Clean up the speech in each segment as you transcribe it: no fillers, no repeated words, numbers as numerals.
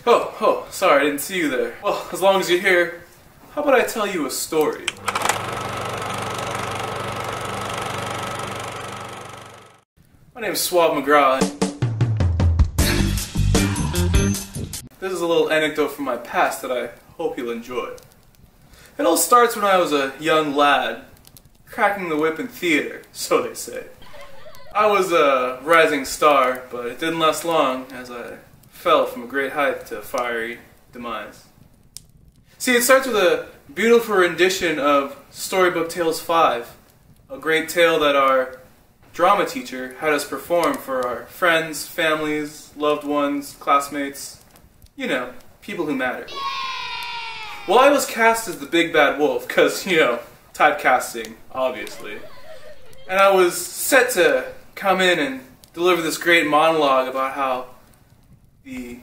Oh, sorry, I didn't see you there. Well, as long as you're here, how about I tell you a story? My name is Suave Magra. This is a little anecdote from my past that I hope you'll enjoy. It all starts when I was a young lad, cracking the whip in theater, so they say. I was a rising star, but it didn't last long as I fell from a great height to a fiery demise. See, it starts with a beautiful rendition of Storybook Tales 5, a great tale that our drama teacher had us perform for our friends, families, loved ones, classmates, you know, people who matter. Well, I was cast as the big bad wolf, because, you know, typecasting, obviously. And I was set to come in and deliver this great monologue about how the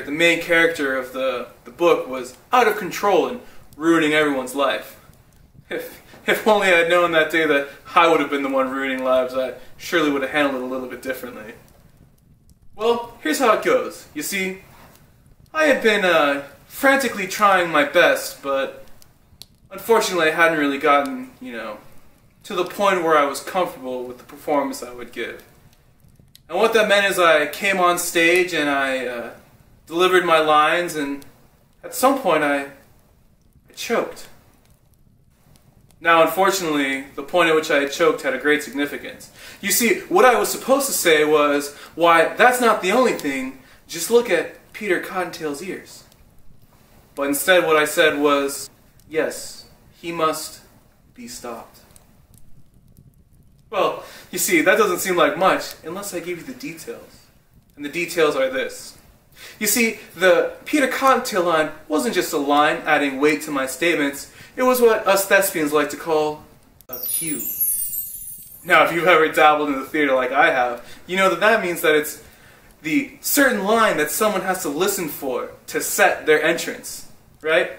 main character of the book was out of control and ruining everyone's life. If only I had known that day that I would have been the one ruining lives, I surely would have handled it a little bit differently. Well, here's how it goes. You see, I had been frantically trying my best, but unfortunately I hadn't really gotten, you know, to the point where I was comfortable with the performance I would give. And what that meant is I came on stage and I delivered my lines, and at some point I choked. Now, unfortunately, the point at which I had choked had a great significance. You see, what I was supposed to say was, why, that's not the only thing, just look at Peter Cottontail's ears. But instead what I said was, yes, he must be stopped. Well, you see, that doesn't seem like much unless I give you the details. And the details are this. You see, the Peter Cottontail line wasn't just a line adding weight to my statements. It was what us thespians like to call a cue. Now, if you've ever dabbled in the theater like I have, you know that that means that it's the certain line that someone has to listen for to set their entrance, right?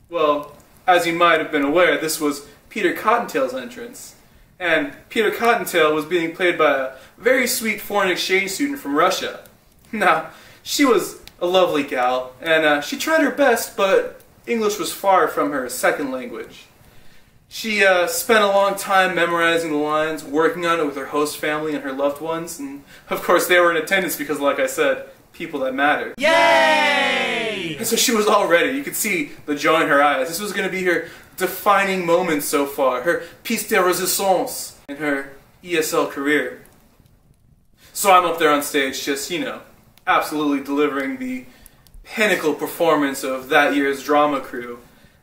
Well, as you might have been aware, this was Peter Cottontail's entrance. And Peter Cottontail was being played by a very sweet foreign exchange student from Russia. Now, she was a lovely gal, and she tried her best, but English was far from her second language. She spent a long time memorizing the lines, working on it with her host family and her loved ones, and of course they were in attendance because, like I said, people that mattered. Yay! And so she was all ready. You could see the joy in her eyes. This was going to be her defining moment so far, her piece de résistance in her ESL career. So I'm up there on stage just, you know, absolutely delivering the pinnacle performance of that year's drama crew,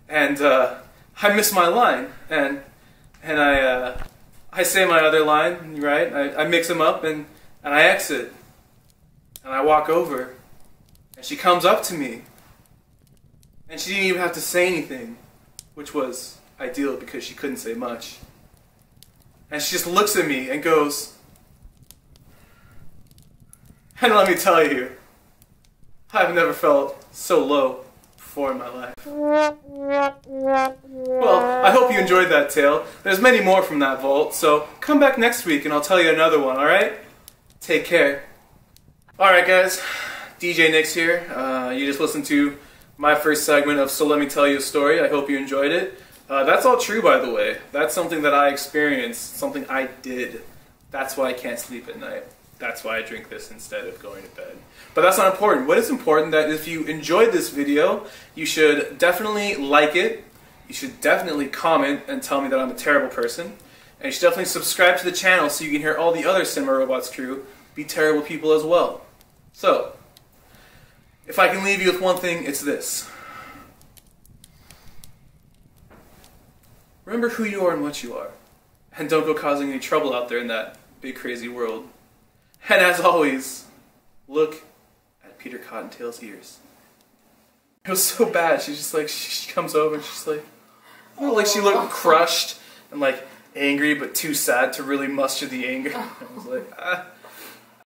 and I miss my line, and I say my other line, right? I mix them up, and I exit, and I walk over, and she comes up to me, and she didn't even have to say anything, which was ideal because she couldn't say much. And she just looks at me and goes, and let me tell you, I've never felt so low before in my life. Well, I hope you enjoyed that tale. There's many more from that vault, so come back next week and I'll tell you another one, alright? Take care. Alright guys, DJ Nix here. You just listened to my first segment of So Let Me Tell You a Story. I hope you enjoyed it. That's all true, by the way. That's something that I experienced, something I did. That's why I can't sleep at night. That's why I drink this instead of going to bed. But that's not important. What is important that if you enjoyed this video, you should definitely like it. You should definitely comment and tell me that I'm a terrible person. And you should definitely subscribe to the channel so you can hear all the other Cinema Robots crew be terrible people as well. So, if I can leave you with one thing, it's this. Remember who you are and what you are. And don't go causing any trouble out there in that big crazy world. And as always, look at Peter Cottontail's ears. It was so bad. She's just like, she comes over and she's like, oh, like she looked crushed and like angry but too sad to really muster the anger. I was like, ah.